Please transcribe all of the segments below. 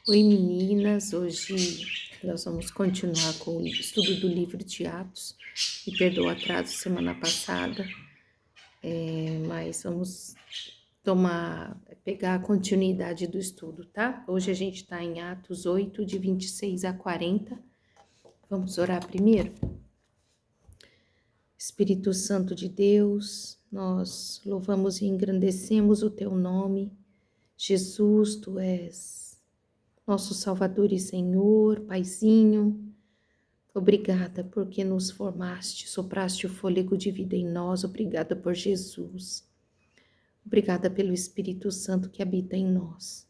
Oi meninas, hoje nós vamos continuar com o estudo do livro de Atos. Me perdoa o atraso semana passada, mas vamos pegar a continuidade do estudo, tá? Hoje a gente está em Atos 8, de 26 a 40. Vamos orar primeiro? Espírito Santo de Deus, nós louvamos e engrandecemos o teu nome. Jesus, tu és nosso Salvador e Senhor, Paizinho. Obrigada porque nos formaste, sopraste o fôlego de vida em nós. Obrigada por Jesus. Obrigada pelo Espírito Santo que habita em nós.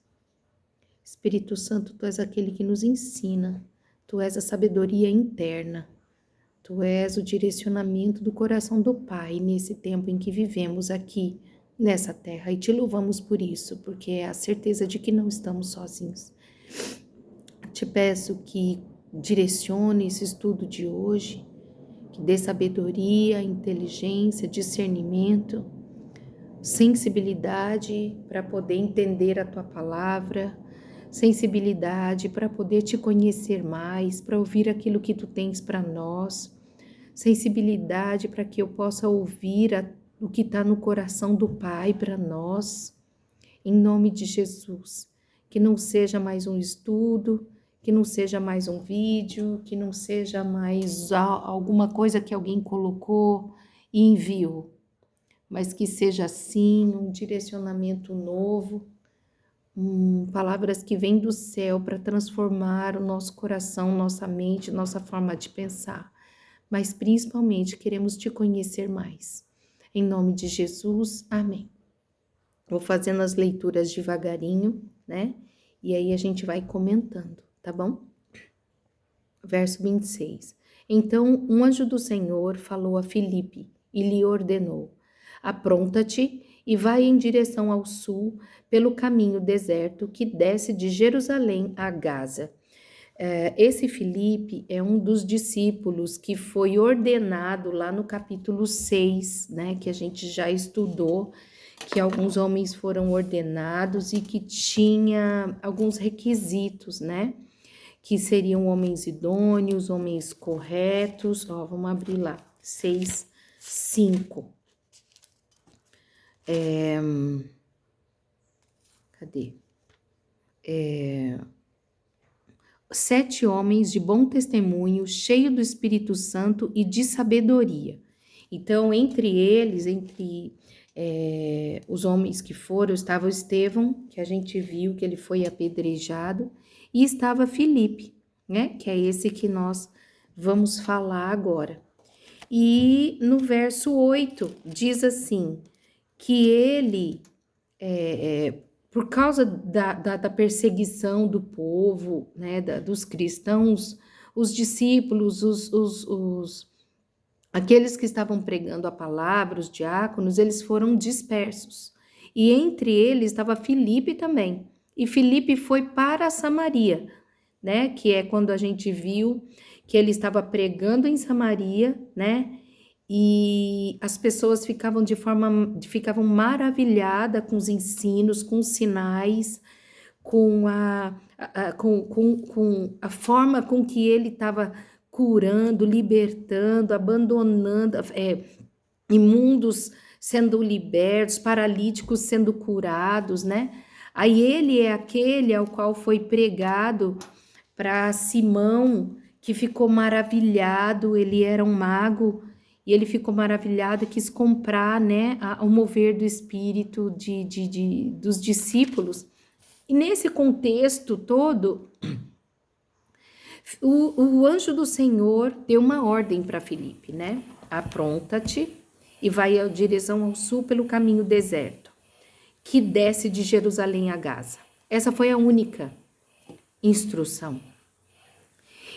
Espírito Santo, tu és aquele que nos ensina. Tu és a sabedoria interna. Tu és o direcionamento do coração do Pai nesse tempo em que vivemos aqui nessa terra. E te louvamos por isso, porque é a certeza de que não estamos sozinhos. Te peço que direcione esse estudo de hoje, que dê sabedoria, inteligência, discernimento, sensibilidade para poder entender a tua palavra, sensibilidade para poder te conhecer mais, para ouvir aquilo que tu tens para nós, sensibilidade para que eu possa ouvir o que está no coração do Pai para nós, em nome de Jesus. Que não seja mais um estudo, que não seja mais um vídeo, que não seja mais alguma coisa que alguém colocou e enviou, mas que seja sim um direcionamento novo, palavras que vêm do céu para transformar o nosso coração, nossa mente, nossa forma de pensar, mas principalmente queremos te conhecer mais. Em nome de Jesus, amém. Vou fazendo as leituras devagarinho, né? E aí a gente vai comentando, tá bom? Verso 26. Então, um anjo do Senhor falou a Filipe e lhe ordenou: apronta-te e vai em direção ao sul pelo caminho deserto que desce de Jerusalém a Gaza. Esse Filipe é um dos discípulos que foi ordenado lá no capítulo 6, né? Que a gente já estudou, que alguns homens foram ordenados e que tinha alguns requisitos, né? Que seriam homens idôneos, homens corretos. Ó, vamos abrir lá, 6, 5. Cadê? 7 homens de bom testemunho, cheio do Espírito Santo e de sabedoria. Então, entre eles, os homens que foram, estava o Estevão, que a gente viu que ele foi apedrejado, e estava Filipe, né? Que é esse que nós vamos falar agora. E no verso 8 diz assim, que ele, por causa da perseguição do povo, né? Dos cristãos, os discípulos, aqueles que estavam pregando a palavra, os diáconos, eles foram dispersos. E entre eles estava Filipe também. E Filipe foi para Samaria, né? Que é quando a gente viu que ele estava pregando em Samaria, né? E as pessoas ficavam maravilhadas com os ensinos, com os sinais, com a forma com que ele estava curando, libertando, abandonando, imundos sendo libertos, paralíticos sendo curados, né? Aí ele é aquele ao qual foi pregado para Simão, que ficou maravilhado, ele era um mago, e ele ficou maravilhado e quis comprar, né, o mover do espírito dos discípulos. E nesse contexto todo, o anjo do Senhor deu uma ordem para Filipe, né? Apronta-te e vai em direção ao sul pelo caminho deserto, que desce de Jerusalém a Gaza. Essa foi a única instrução.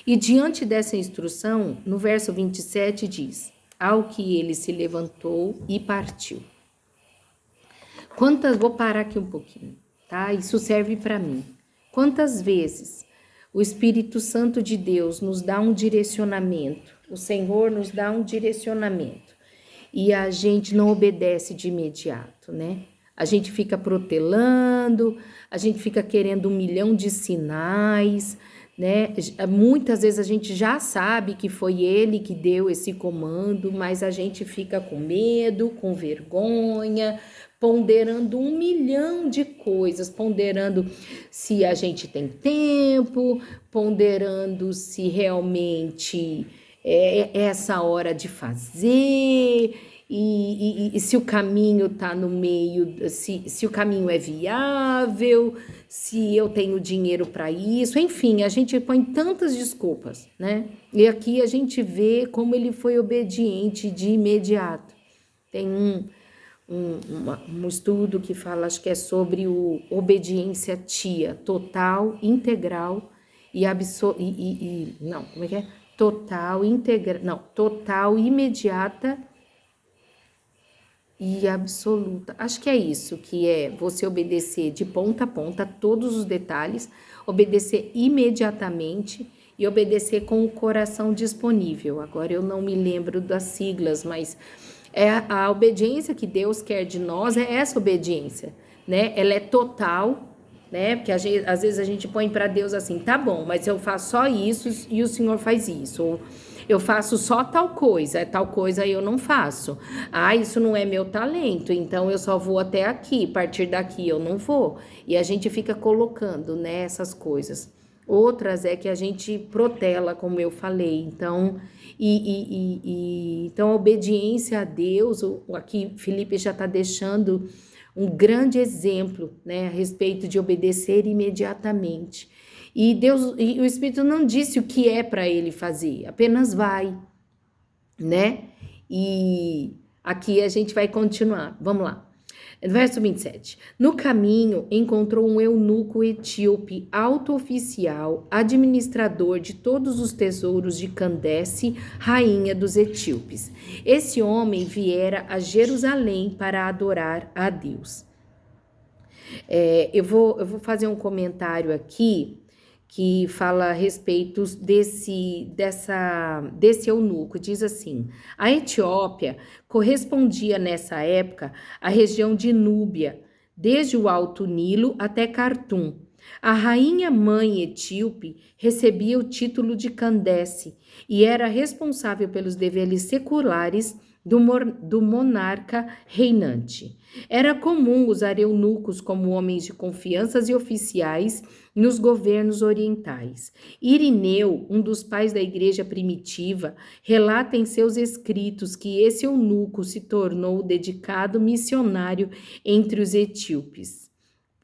E diante dessa instrução, no verso 27 diz: ao que ele se levantou e partiu. Vou parar aqui um pouquinho, tá? Isso serve para mim. Quantas vezes o Espírito Santo de Deus nos dá um direcionamento, o Senhor nos dá um direcionamento e a gente não obedece de imediato, né? A gente fica protelando, a gente fica querendo 1 milhão de sinais, né? Muitas vezes a gente já sabe que foi ele que deu esse comando, mas a gente fica com medo, com vergonha, ponderando 1 milhão de coisas, ponderando se a gente tem tempo, ponderando se realmente é essa hora de fazer, e se o caminho está no meio, se o caminho é viável, se eu tenho dinheiro para isso, enfim, a gente põe tantas desculpas, né? E aqui a gente vê como ele foi obediente de imediato. Tem um estudo que fala, acho que é sobre obediência tia, total, integral não, como é que é? Total, imediata e absoluta. Acho que é isso, que é você obedecer de ponta a ponta, todos os detalhes, obedecer imediatamente e obedecer com o coração disponível. Agora eu não me lembro das siglas, mas é a obediência que Deus quer de nós, é essa obediência, né? Ela é total, né? Porque às vezes a gente põe para Deus assim, tá bom, mas eu faço só isso e o Senhor faz isso. Ou eu faço só tal coisa eu não faço. Ah, isso não é meu talento, então eu só vou até aqui, a partir daqui eu não vou. E a gente fica colocando, né, essas coisas. Outras é que a gente protela, como eu falei. Então, então a obediência a Deus, aqui Felipe já está deixando um grande exemplo, né, a respeito de obedecer imediatamente. E Deus, e o Espírito não disse o que é para ele fazer, apenas vai, né? E aqui a gente vai continuar. Vamos lá. Verso 27. No caminho, encontrou um eunuco etíope, alto oficial, administrador de todos os tesouros de Candace, rainha dos etíopes. Esse homem viera a Jerusalém para adorar a Deus. Eu vou fazer um comentário aqui que fala a respeito desse eunuco. Diz assim: a Etiópia correspondia nessa época à região de Núbia, desde o Alto Nilo até Cartum. A rainha mãe etíope recebia o título de Candace e era responsável pelos deveres seculares do monarca reinante. Era comum usar eunucos como homens de confiança e oficiais nos governos orientais. Irineu, um dos pais da igreja primitiva, relata em seus escritos que esse eunuco se tornou dedicado missionário entre os etíopes.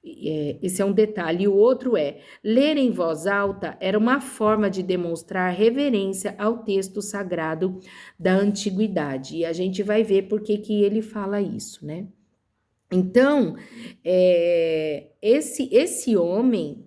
Esse é um detalhe. E o outro é, ler em voz alta era uma forma de demonstrar reverência ao texto sagrado da antiguidade. E a gente vai ver por que ele fala isso, né? Então, esse homem,